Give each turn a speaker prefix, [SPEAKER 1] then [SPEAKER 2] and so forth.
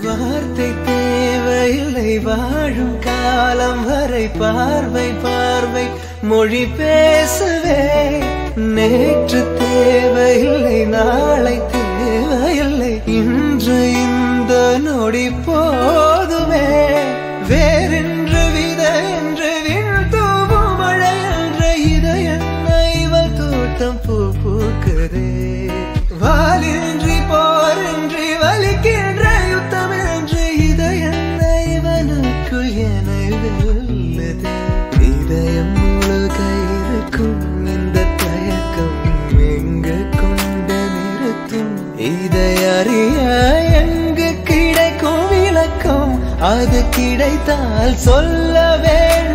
[SPEAKER 1] வார்த்தை தேவையில்லை வாழும் காலம் வரை பார்வை பார்வை மொழி பேசவே நேற்று தேவையில்லை நாளை தேவையில்லை இன்று இந்த நொடி போதுமே வேறென்று வித என்று விண்தூவும் மழை என்ற இதயம் இவள் தோட்டம் பூ பூக்குதே வாலின்றி போரின்றி வலிக்கின்ற யுத்தம் என்று இதயம் இவனுக்குள் என வெல்லுதே இதயம் முழுக இருக்கும் இந்த தயக்கம் எங்கு கொண்டு நிறுத்தும் இதை அறிய எங்கு கிடைக்கும் விளக்கம் அது கிடைத்தால் சொல்ல வேண்டும்